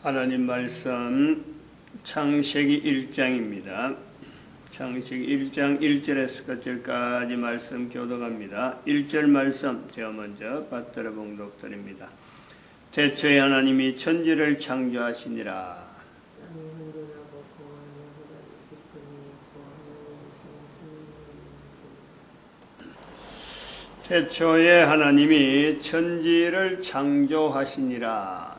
하나님 말씀 창세기 1장입니다. 창세기 1장 1절에서 끝절까지 말씀 교독합니다. 1절 말씀 제가 먼저 받들어 봉독드립니다. 태초에 하나님이 천지를 창조하시니라. 태초에 하나님이 천지를 창조하시니라.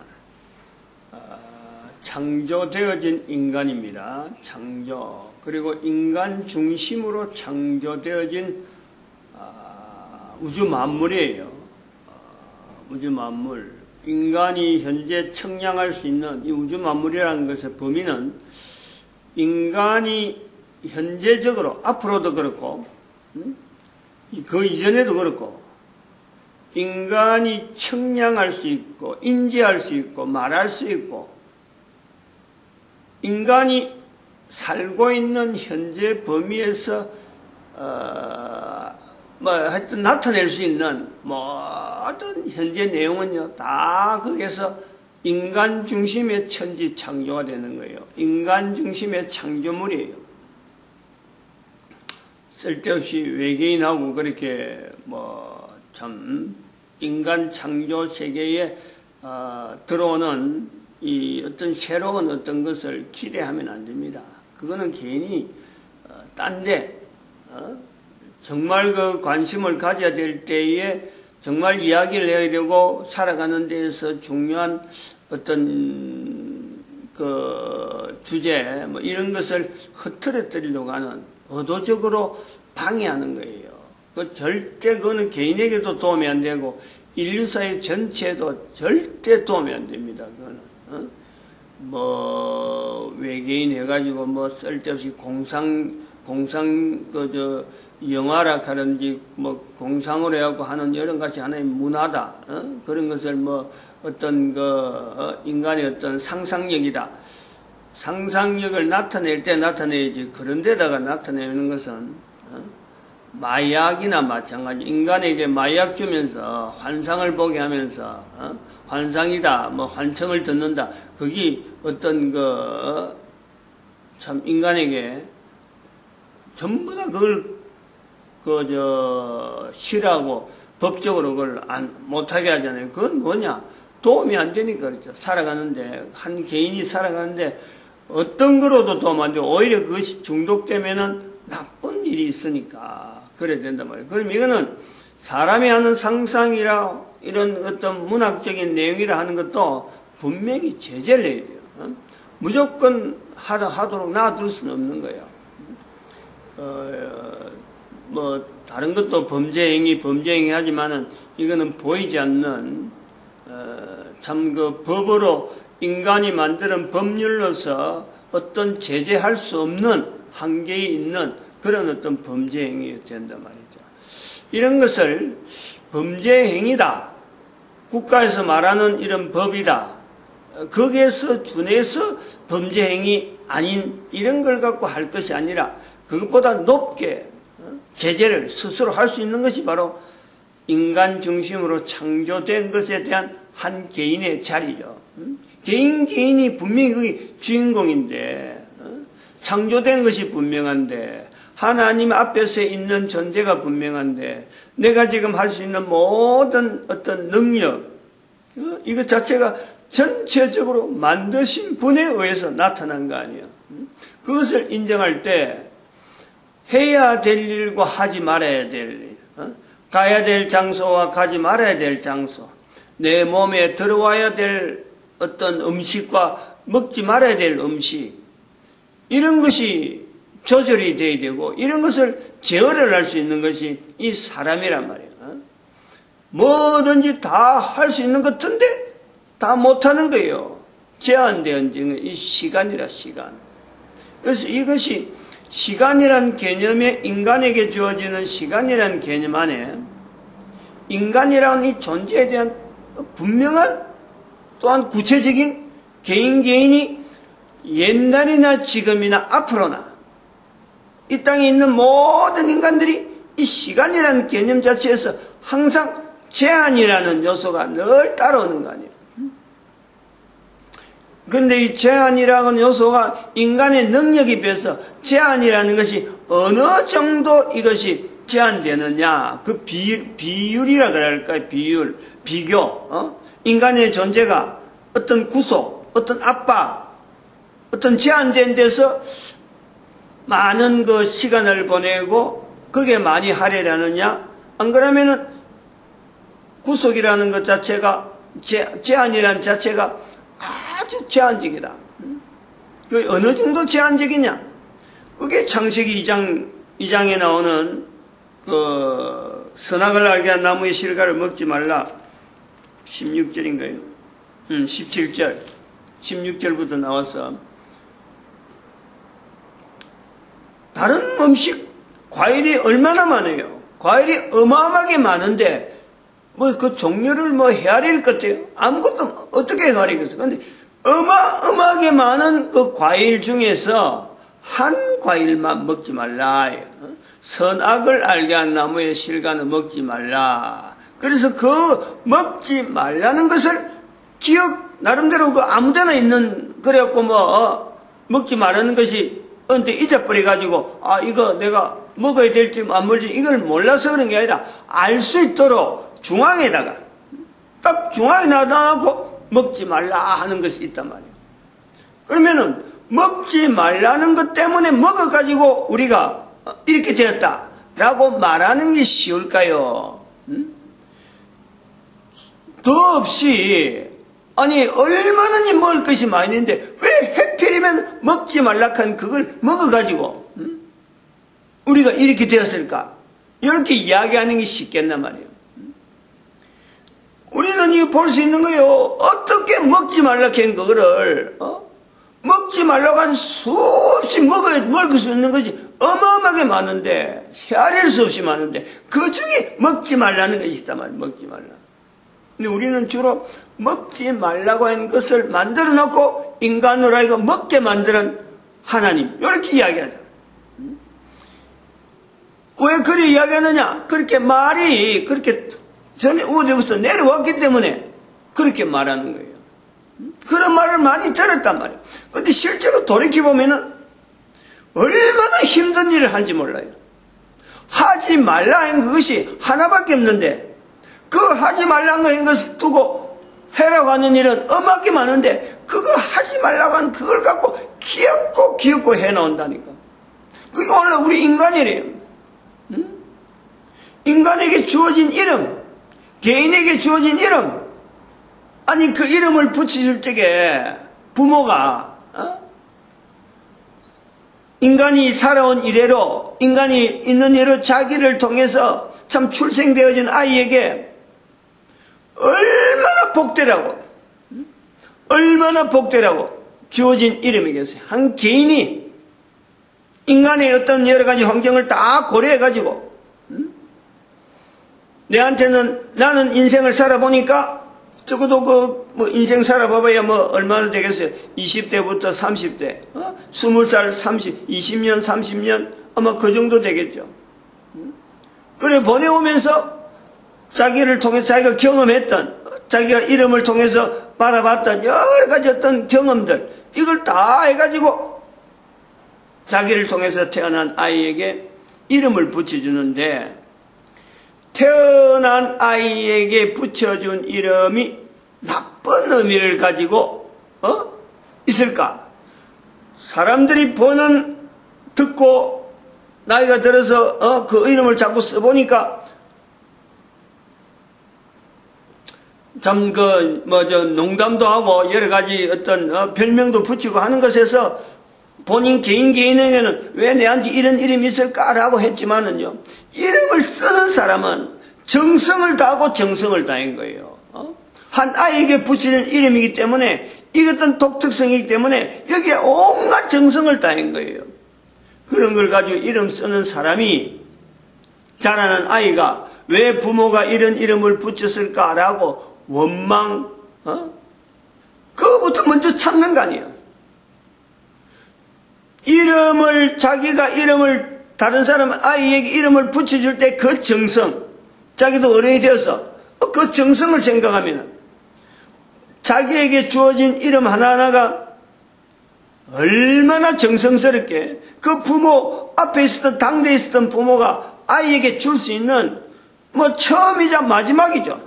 창조되어진 인간입니다. 창조. 그리고 인간 중심으로 창조되어진 우주 만물이에요. 우주 만물. 인간이 현재 청량할 수 있는 이 우주 만물이라는 것의 범위는 인간이 현재적으로 앞으로도 그렇고 그 이전에도 그렇고 인간이 청량할 수 있고 인지할 수 있고 말할 수 있고 인간이 살고 있는 현재 범위에서 하여튼 나타낼 수 있는 모든 현재 내용은요 다 거기에서 인간 중심의 천지 창조가 되는 거예요. 인간 중심의 창조물이에요. 쓸데없이 외계인하고 그렇게 참 인간 창조 세계에 들어오는 이 어떤 새로운 어떤 것을 기대하면 안 됩니다. 그거는 괜히 딴데 정말 그 관심을 가져야 될 때에 정말 이야기를 해야 되고 살아가는 데에서 중요한 어떤 그 주제 이런 것을 흐트러뜨리려고 하는 의도적으로 방해하는 거예요. 그 절대 그거는 개인에게도 도움이 안 되고 인류사회 전체에도 절대 도움이 안 됩니다. 그거는. 외계인 해가지고 쓸데없이 영화라 하는지 공상으로 해갖고 하는 여러 가지 하나의 문화다. 그런 것을 어떤 인간의 어떤 상상력이다. 상상력을 나타낼 때 나타내야지. 그런 데다가 나타내는 것은 마약이나 마찬가지. 인간에게 마약 주면서 환상을 보게 하면서 환상이다, 환청을 듣는다. 그게 어떤 참 인간에게 전부 다 그걸 싫어하고 법적으로 그걸 못하게 하잖아요. 그건 뭐냐? 도움이 안 되니까 그렇죠. 살아가는데, 한 개인이 살아가는데 어떤 거로도 도움 안 되고 오히려 그것이 중독되면은 나쁜 일이 있으니까 그래야 된단 말이에요. 그럼 이거는 사람이 하는 상상이라 이런 어떤 문학적인 내용이라 하는 것도 분명히 제재를 해야 돼요. 무조건 하도록 놔둘 수는 없는 거예요. 다른 것도 범죄행위 하지만은 이거는 보이지 않는, 참 법으로 인간이 만드는 법률로서 어떤 제재할 수 없는 한계에 있는 그런 어떤 범죄행위가 된단 말이죠. 이런 것을 범죄행위다. 국가에서 말하는 이런 법이다. 거기에서 준해서 범죄행위 아닌 이런 걸 갖고 할 것이 아니라 그것보다 높게 제재를 스스로 할 수 있는 것이 바로 인간 중심으로 창조된 것에 대한 한 개인의 자리죠. 개인이 분명히 그게 주인공인데 창조된 것이 분명한데 하나님 앞에서 있는 존재가 분명한데 내가 지금 할 수 있는 모든 어떤 능력 이것 자체가 전체적으로 만드신 분에 의해서 나타난 거 아니에요. 그것을 인정할 때 해야 될 일과 하지 말아야 될 일, 가야 될 장소와 가지 말아야 될 장소, 내 몸에 들어와야 될 어떤 음식과 먹지 말아야 될 음식 이런 것이 조절이 돼야 되고 이런 것을 제어를 할 수 있는 것이 이 사람이란 말이에요. 뭐든지 다 할 수 있는 것 같은데 다 못하는 거예요. 제한된 이 시간이라 시간. 그래서 이것이 시간이란 개념에 인간에게 주어지는 시간이란 개념 안에 인간이라는 이 존재에 대한 분명한 또한 구체적인 개인이 옛날이나 지금이나 앞으로나 이 땅에 있는 모든 인간들이 이 시간이라는 개념 자체에서 항상 제한이라는 요소가 늘 따라오는 거 아니에요. 근데 이 제한이라는 요소가 인간의 능력에 비해서 제한이라는 것이 어느 정도 이것이 제한되느냐. 그 비율이라 그럴까요? 비교. 인간의 존재가 어떤 구속, 어떤 압박, 어떤 제한된 데서 많은 그 시간을 보내고 그게 많이 할애하느냐? 안 그러면은 구속이라는 것 자체가, 제한이라는 자체가 아주 제한적이다. 그 어느 정도 제한적이냐? 그게 창세기 2장에 나오는 그 선악을 알게 한 나무의 실과를 먹지 말라. 16절인가요? 17절. 16절부터 나와서 다른 음식, 과일이 얼마나 많아요. 과일이 어마어마하게 많은데 뭐 그 종류를 뭐 헤아릴 것 같아요. 아무것도 어떻게 헤아리겠어요. 근데 어마어마하게 많은 그 과일 중에서 한 과일만 먹지 말라. 선악을 알게 한 나무의 실과는 먹지 말라. 그래서 그 먹지 말라는 것을 나름대로 그 아무데나 있는, 그래갖고 먹지 말라는 것이 언제 잊어버려가지고, 이거 내가 먹어야 될지 안 먹을지 이걸 몰라서 그런 게 아니라 알 수 있도록 중앙에다가 딱 중앙에 놔놓고 먹지 말라 하는 것이 있단 말이에요. 그러면은 먹지 말라는 것 때문에 먹어가지고 우리가 이렇게 되었다라고 말하는 게 쉬울까요? 더 없이 얼마나 먹을 것이 많이 있는데 왜 하필이면 먹지 말락한 그걸 먹어가지고 우리가 이렇게 되었을까? 이렇게 이야기하는 게 쉽겠단 말이에요. 우리는 이거 볼 수 있는 거예요. 어떻게 먹지 말라고 한 그거를 먹지 말라고 한 수없이 먹을 수 있는 것이 어마어마하게 많은데, 헤아릴 수 없이 많은데 그 중에 먹지 말라는 것이 있단 말이에요. 먹지 말라. 근데 우리는 주로 먹지 말라고 한 것을 만들어 놓고 인간으로 하여금 먹게 만드는 하나님, 이렇게 이야기하죠. 왜 그렇게 이야기하느냐? 그렇게 말이 그렇게 전에 어디부터 내려왔기 때문에 그렇게 말하는 거예요. 그런 말을 많이 들었단 말이에요. 근데 실제로 돌이켜보면은 얼마나 힘든 일을 하는지 몰라요. 하지 말라 한 그것이 하나밖에 없는데, 그 하지 말라는 한 것을 두고 해라고 하는 일은 엄하게 많은데, 그거 하지 말라고 한 그걸 갖고 기억고 해놓는다니까. 그게 원래 우리 인간이래요. 인간에게 주어진 이름, 개인에게 주어진 이름, 그 이름을 붙여줄 적에 부모가 인간이 살아온 이래로, 인간이 있는 이래로 자기를 통해서 참 출생되어진 아이에게 얼마나 복되라고 주어진 이름이겠어요. 한 개인이 인간의 어떤 여러 가지 환경을 다 고려해가지고 나는 인생을 살아보니까 적어도 인생 살아봐봐야 얼마나 되겠어요. 20대부터 30대, 20살, 20년, 30년, 아마 그 정도 되겠죠. 그래, 보내오면서 자기를 통해서 자기가 경험했던, 자기가 이름을 통해서 바라봤던 여러 가지 어떤 경험들, 이걸 다 해가지고 자기를 통해서 태어난 아이에게 이름을 붙여주는데, 태어난 아이에게 붙여준 이름이 나쁜 의미를 가지고 있을까? 사람들이 듣고 나이가 들어서 그 이름을 자꾸 써보니까 참 농담도 하고 여러 가지 어떤 별명도 붙이고 하는 것에서 본인 개인에게는 왜 내한테 이런 이름이 있을까라고 했지만은요, 이름을 쓰는 사람은 정성을 다하고 정성을 다한 거예요. 한 아이에게 붙이는 이름이기 때문에, 이것은 독특성이기 때문에 여기에 온갖 정성을 다한 거예요. 그런 걸 가지고 이름 쓰는 사람이, 자라는 아이가 왜 부모가 이런 이름을 붙였을까라고 원망, 그거부터 먼저 찾는 거 아니에요. 자기가 다른 사람 아이에게 이름을 붙여줄 때 그 정성, 자기도 어른이 되어서 그 정성을 생각하면 자기에게 주어진 이름 하나하나가 얼마나 정성스럽게 그 부모 앞에 있었던 당대에 있었던 부모가 아이에게 줄 수 있는 처음이자 마지막이죠.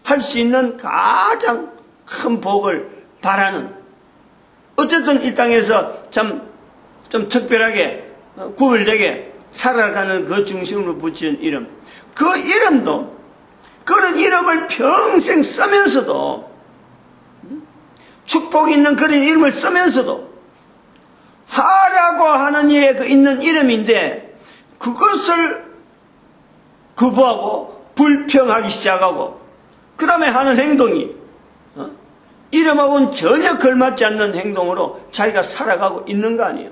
할 수 있는 가장 큰 복을 바라는, 어쨌든 이 땅에서 참 좀 특별하게 구별되게 살아가는 그 중심으로 붙인 이름, 그 이름도, 그런 이름을 평생 쓰면서도, 축복이 있는 그런 이름을 쓰면서도 하라고 하는 일에 있는 이름인데 그것을 거부하고 불평하기 시작하고 그 다음에 하는 행동이 이름하고는 전혀 걸맞지 않는 행동으로 자기가 살아가고 있는 거 아니에요.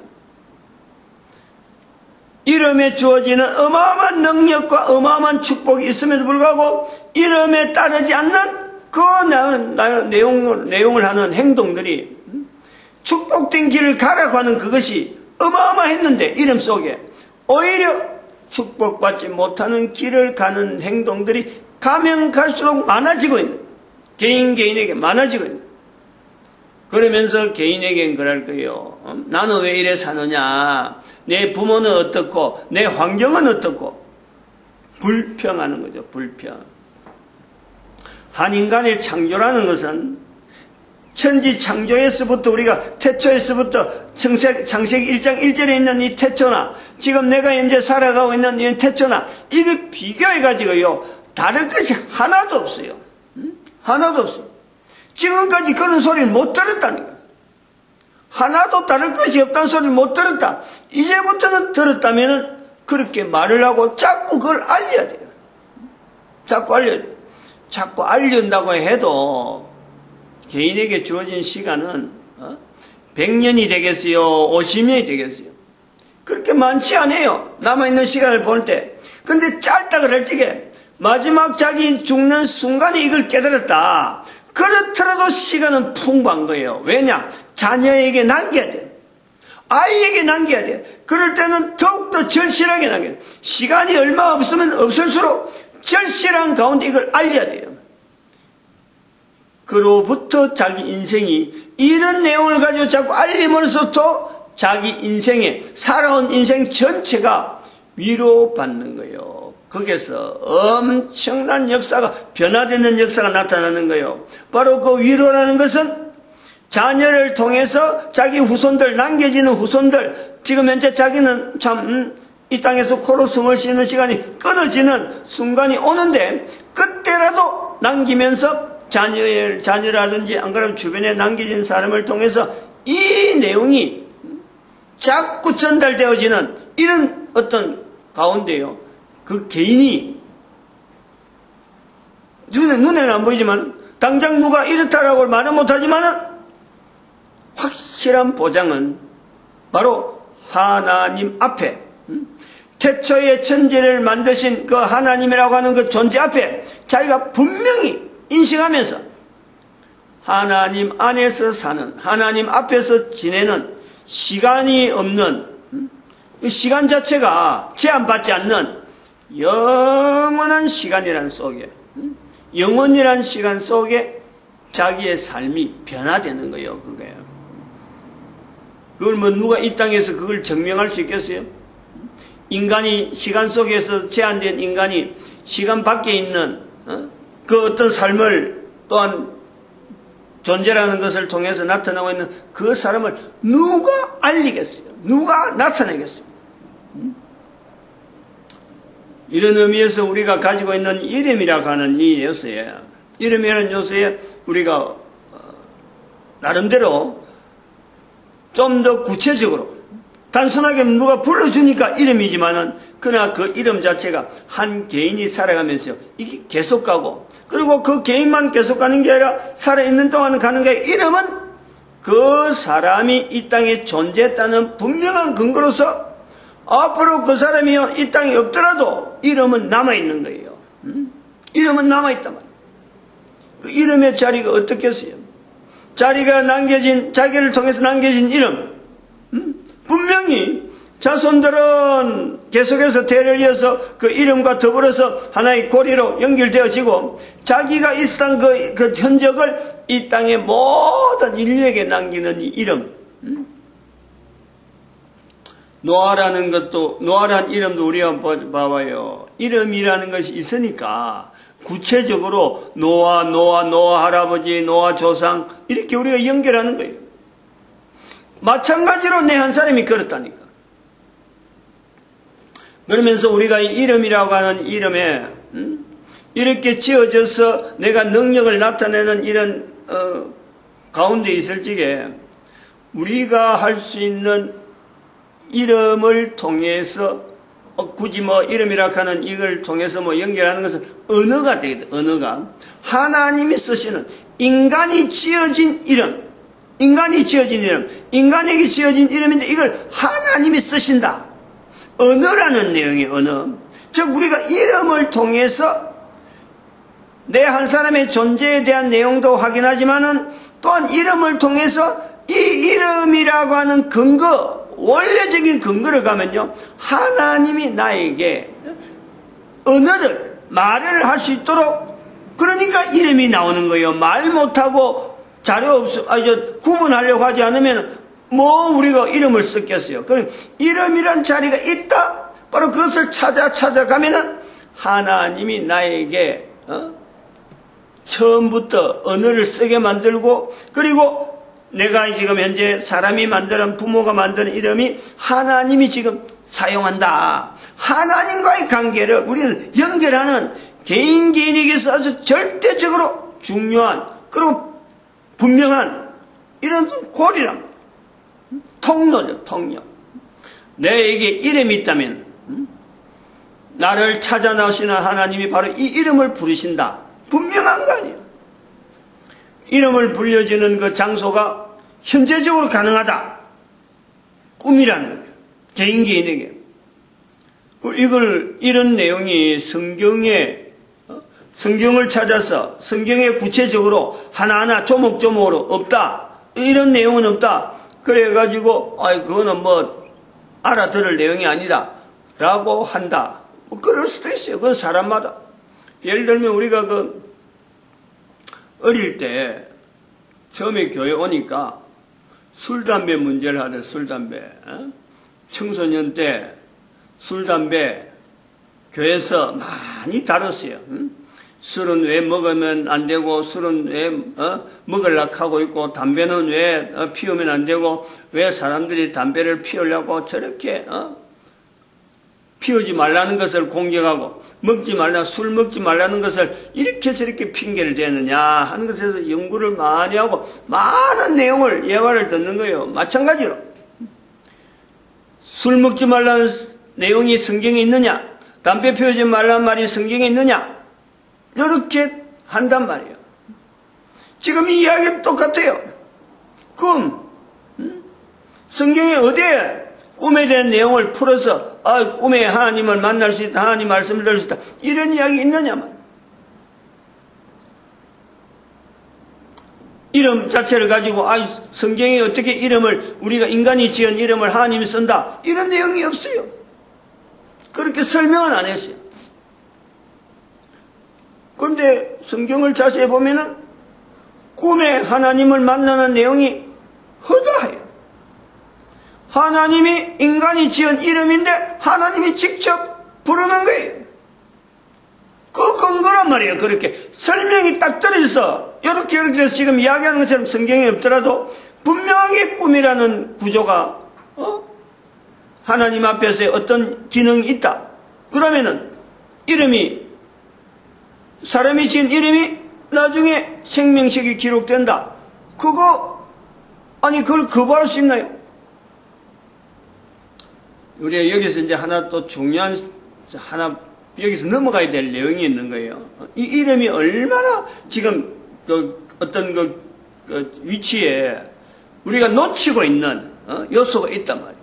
이름에 주어지는 어마어마한 능력과 어마어마한 축복이 있음에도 불구하고 이름에 따르지 않는 그 내용을 하는 행동들이 축복된 길을 가라고 하는 그것이 어마어마했는데 이름 속에 오히려 축복받지 못하는 길을 가는 행동들이 가면 갈수록 많아지고 있는, 개인에게 많아지고 있는. 그러면서 개인에겐 그럴 거예요. 나는 왜 이래 사느냐, 내 부모는 어떻고 내 환경은 어떻고 불평하는 거죠. 불평. 한 인간의 창조라는 것은 천지 창조에서부터, 우리가 태초에서부터 창세기 1장 1절에 있는 이 태초나 지금 내가 현재 살아가고 있는 이 태초나 이게 비교해가지고요 다를 것이 하나도 없어요. 하나도 없어요. 지금까지 그런 소리를 못 들었다는 거예요. 하나도 다를 것이 없다는 소리를 못 들었다. 이제부터는 들었다면 그렇게 말을 하고 자꾸 그걸 알려야 돼요. 자꾸 알려야 돼요. 자꾸 알린다고 해도 개인에게 주어진 시간은 100년이 되겠어요? 50년이 되겠어요? 그렇게 많지 않아요. 남아있는 시간을 볼 때. 근데 짧다 그럴 적에 마지막 자기 죽는 순간에 이걸 깨달았다. 그렇더라도 시간은 풍부한 거예요. 왜냐? 자녀에게 남겨야 돼. 아이에게 남겨야 돼. 그럴 때는 더욱더 절실하게 남겨야 돼. 시간이 얼마 없으면 없을수록 절실한 가운데 이걸 알려야 돼요. 그로부터 자기 인생이 이런 내용을 가지고 자꾸 알림으로부터 자기 인생에 살아온 인생 전체가 위로받는 거예요. 거기에서 엄청난 역사가, 변화되는 역사가 나타나는 거예요. 바로 그 위로라는 것은 자녀를 통해서 자기 후손들, 남겨지는 후손들, 지금 현재 자기는 참 이 땅에서 코로 숨을 쉬는 시간이 끊어지는 순간이 오는데 그때라도 남기면서 자녀라든지 안 그러면 주변에 남겨진 사람을 통해서 이 내용이 자꾸 전달되어지는 이런 어떤 가운데요. 그 개인이 눈에는 안 보이지만 당장 누가 이렇다라고 말은 못하지만 확실한 보장은 바로 하나님 앞에, 태초의 천지를 만드신 그 하나님이라고 하는 그 존재 앞에 자기가 분명히 인식하면서 하나님 안에서 사는, 하나님 앞에서 지내는 시간이 없는, 시간 자체가 제한받지 않는 영원한 시간이란 속에, 영원이란 시간 속에 자기의 삶이 변화되는 거예요. 그걸 누가 이 땅에서 그걸 증명할 수 있겠어요? 인간이 시간 속에서 제한된 인간이 시간 밖에 있는 그 어떤 삶을 또한 존재라는 것을 통해서 나타나고 있는 그 사람을 누가 알리겠어요? 누가 나타내겠어요? 이런 의미에서 우리가 가지고 있는 이름이라고 하는 이 요소에, 이름이라는 요소에 우리가 나름대로 좀 더 구체적으로, 단순하게 누가 불러주니까 이름이지만은 그러나 그 이름 자체가 한 개인이 살아가면서 이게 계속 가고, 그리고 그 개인만 계속 가는 게 아니라 살아있는 동안 가는 게 아니라 이름은 그 사람이 이 땅에 존재했다는 분명한 근거로서 앞으로 그 사람이 이 땅에 없더라도 이름은 남아있는 거예요. 이름은 남아있단 말이에요. 그 이름의 자리가 어떻겠어요? 자기를 통해서 남겨진 이름, 분명히 자손들은 계속해서 대를 이어서 그 이름과 더불어서 하나의 고리로 연결되어지고 자기가 있었던 그 흔적을 이 땅의 모든 인류에게 남기는 이 이름. 노아라는 것도, 노아라는 이름도 우리가 봐봐요. 이름이라는 것이 있으니까 구체적으로 노아 할아버지, 노아 조상 이렇게 우리가 연결하는 거예요. 마찬가지로 내 한 사람이 그렇다니까. 그러면서 우리가 이 이름이라고 하는 이름에 이렇게 지어져서 내가 능력을 나타내는 이런 가운데 있을 적에 우리가 할 수 있는 이름을 통해서 굳이 이름이라고 하는 이걸 통해서 연결하는 것은 언어가 되겠다. 언어가 하나님이 쓰시는 인간이 지어진 이름, 인간에게 지어진 이름인데 이걸 하나님이 쓰신다. 언어라는 내용이 언어. 즉 우리가 이름을 통해서 내 한 사람의 존재에 대한 내용도 확인하지만은 또한 이름을 통해서 이 이름이라고 하는 근거, 원래적인 근거를 가면요, 하나님이 나에게 언어를, 말을 할 수 있도록, 그러니까 이름이 나오는 거예요. 말 못하고 자료 구분하려고 하지 않으면 우리가 이름을 썼겠어요. 그럼 이름이란 자리가 있다. 바로 그것을 찾아가면은 하나님이 나에게 처음부터 언어를 쓰게 만들고, 그리고 내가 지금 현재 사람이 만드는, 부모가 만드는 이름이 하나님이 지금 사용한다. 하나님과의 관계를 우리는 연결하는 개인에게서 아주 절대적으로 중요한, 그리고 분명한 이런 고리랍니다. 통로죠, 통로. 내게 이름이 있다면 나를 찾아 나오시는 하나님이 바로 이 이름을 부르신다. 분명한 거 아니에요. 이름을 불려지는 그 장소가 현재적으로 가능하다. 꿈이라는 거예요. 개인에게. 이런 내용이 성경을 찾아서 성경에 구체적으로 하나하나 조목조목으로 없다. 이런 내용은 없다. 그래가지고 그거는 알아들을 내용이 아니다 라고 한다. 그럴 수도 있어요. 그건 사람마다. 예를 들면 우리가 어릴 때 처음에 교회 오니까 술, 담배 문제를 하던 술, 담배. 청소년 때 술, 담배 교회에서 많이 다뤘어요. 술은 왜 먹으면 안 되고, 술은 왜 먹으려고 하고 있고, 담배는 왜 피우면 안 되고, 왜 사람들이 담배를 피우려고 저렇게 피우지 말라는 것을 공격하고, 술 먹지 말라는 것을 이렇게 저렇게 핑계를 대느냐 하는 것에서 연구를 많이 하고 많은 내용을, 예화를 듣는 거예요. 마찬가지로 술 먹지 말라는 내용이 성경에 있느냐, 담배 피우지 말라는 말이 성경에 있느냐, 이렇게 한단 말이에요. 지금 이 이야기는 똑같아요. 꿈. 성경에 어디에 꿈에 대한 내용을 풀어서 꿈에 하나님을 만날 수 있다, 하나님 말씀을 들을 수 있다, 이런 이야기 있느냐 말이에요. 이름 자체를 가지고 성경에 어떻게 이름을, 우리가 인간이 지은 이름을 하나님이 쓴다, 이런 내용이 없어요. 그렇게 설명은 안 했어요. 그런데 성경을 자세히 보면은 꿈에 하나님을 만나는 내용이 허다해요. 하나님이 인간이 지은 이름인데 하나님이 직접 부르는 거예요. 그 근거란 말이에요. 그렇게 설명이 딱 떨어져서 이렇게 지금 이야기하는 것처럼 성경에 없더라도 분명하게 꿈이라는 구조가 하나님 앞에서 어떤 기능이 있다. 그러면은 사람이 지은 이름이 나중에 생명책이 기록된다. 그걸 거부할 수 있나요? 우리가 여기서 이제 하나 또 중요한, 여기서 넘어가야 될 내용이 있는 거예요. 이 이름이 얼마나 지금 어떤 위치에 우리가 놓치고 있는 요소가 있단 말이에요.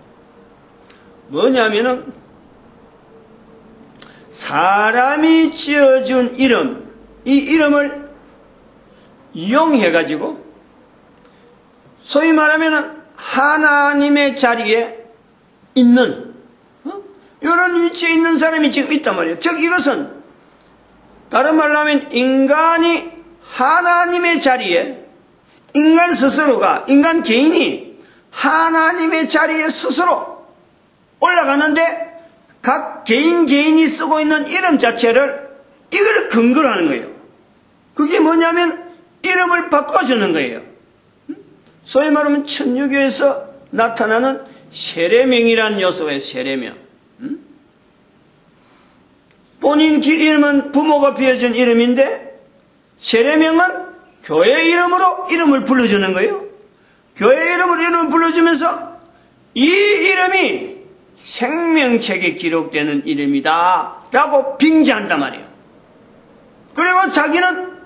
뭐냐면은 사람이 지어준 이름, 이 이름을 이용해가지고 소위 말하면은 하나님의 자리에 있는 이런 위치에 있는 사람이 지금 있단 말이에요. 즉 이것은 다른 말로 하면 인간이 하나님의 자리에 인간 스스로가, 인간 개인이 하나님의 자리에 스스로 올라가는데 각 개인이 쓰고 있는 이름 자체를 이걸 근거로 하는 거예요. 그게 뭐냐면 이름을 바꿔주는 거예요. 소위 말하면 천주교에서 나타나는 세례명이라는 요소예요. 세례명. 본인 길 이름은 부모가 비워준 이름인데 세례명은 교회 이름으로 이름을 불러주는 거예요. 교회 이름으로 이름을 불러주면서 이 이름이 생명책에 기록되는 이름이다 라고 빙자한단 말이에요. 그리고 자기는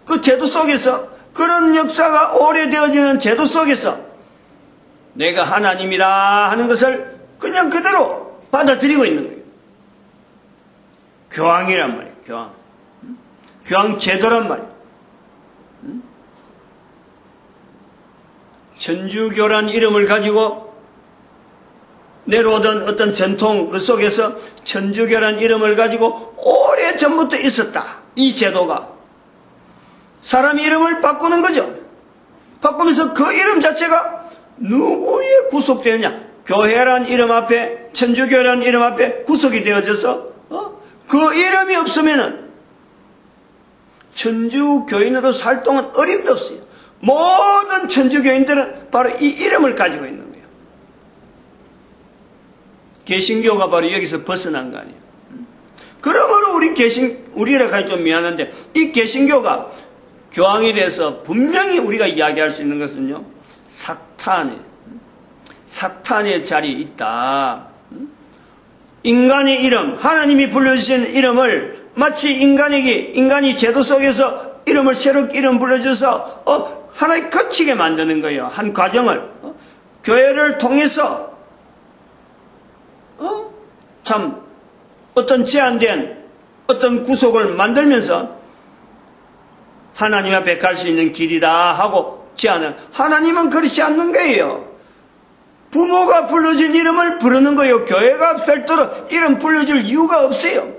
그 제도 속에서, 그런 역사가 오래되어지는 제도 속에서 내가 하나님이라 하는 것을 그냥 그대로 받아들이고 있는 거예요. 교황이란 말이에요. 교황. 교황 제도란 말이에요. 천주교란 이름을 가지고 내려오던 어떤 전통 그 속에서 천주교란 이름을 가지고 오래전부터 있었다. 이 제도가. 사람 이름을 바꾸는 거죠. 바꾸면서 그 이름 자체가 누구에 구속되느냐. 교회란 이름 앞에, 천주교란 이름 앞에 구속이 되어져서 그 이름이 없으면은 천주교인으로 활동은 어림도 없어요. 모든 천주교인들은 바로 이 이름을 가지고 있는 거예요. 개신교가 바로 여기서 벗어난 거 아니에요. 그러므로 우리라 하기 좀 미안한데, 이 개신교가 교황에 대해서 분명히 우리가 이야기할 수 있는 것은요, 사탄의 자리에 있다. 인간의 이름, 하나님이 불러주신 이름을 마치 인간이 제도 속에서 이름을 새롭게 이름 불러줘서 하나의 거치게 만드는 거예요. 한 과정을. 교회를 통해서 참 어떤 제한된 어떤 구속을 만들면서 하나님 앞에 갈 수 있는 길이다 하고 제안을. 하나님은 그렇지 않는 거예요. 부모가 불러준 이름을 부르는 거예요. 교회가 별도로 이름 불러줄 이유가 없어요.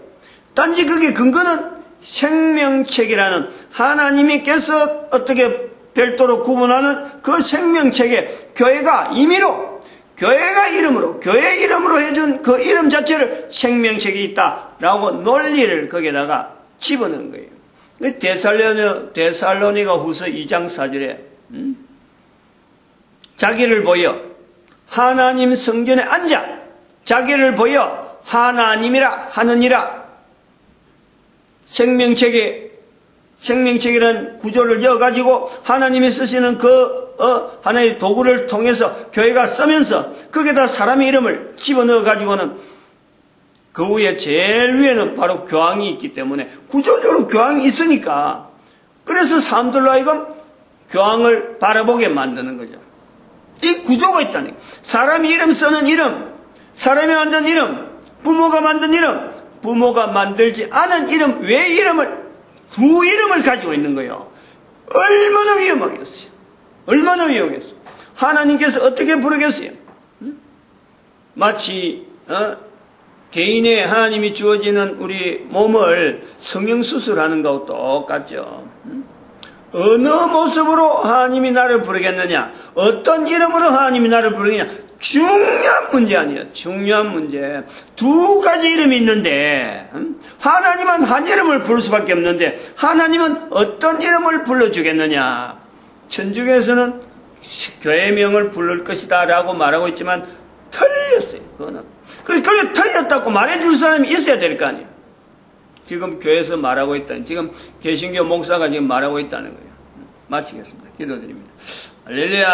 단지 그게 근거는 생명책이라는 하나님께서 어떻게 별도로 구분하는 그 생명책에 교회가 임의로, 교회가 이름으로, 교회 이름으로 해준 그 이름 자체를 생명책이 있다라고 논리를 거기에다가 집어넣은 거예요. 데살로니가 후서 2장 4절에 자기를 보여 하나님 성전에 앉아 자기를 보여 하나님이라 하느니라. 생명책이라는 구조를 이어가지고 하나님이 쓰시는 하나의 도구를 통해서 교회가 쓰면서 거기에다 사람의 이름을 집어넣어가지고는 그 위에 제일 위에는 바로 교황이 있기 때문에 구조적으로 교황이 있으니까 그래서 사람들로 하여금 교황을 바라보게 만드는 거죠. 이 구조가 있다는 거예요. 사람이 이름 쓰는 이름, 사람이 만든 이름, 부모가 만든 이름, 부모가 만들지 않은 이름 외의 이름을 두 이름을 가지고 있는 거예요. 얼마나 위험하겠어요. 얼마나 위험했어요. 하나님께서 어떻게 부르겠어요. 마치 개인의 하나님이 주어지는 우리 몸을 성형수술하는 것과 똑같죠. 어느 모습으로 하나님이 나를 부르겠느냐, 어떤 이름으로 하나님이 나를 부르겠느냐, 중요한 문제 아니에요. 중요한 문제. 두 가지 이름이 있는데 하나님은 한 이름을 부를 수밖에 없는데 하나님은 어떤 이름을 불러주겠느냐. 천주교에서는 교회명을 부를 것이다 라고 말하고 있지만 틀렸어요. 그거는. 그게 틀렸다고 말해줄 사람이 있어야 될 거 아니에요. 지금 교회에서 말하고 있다는, 지금 개신교 목사가 지금 말하고 있다는 거예요. 마치겠습니다. 기도드립니다. 할렐루야.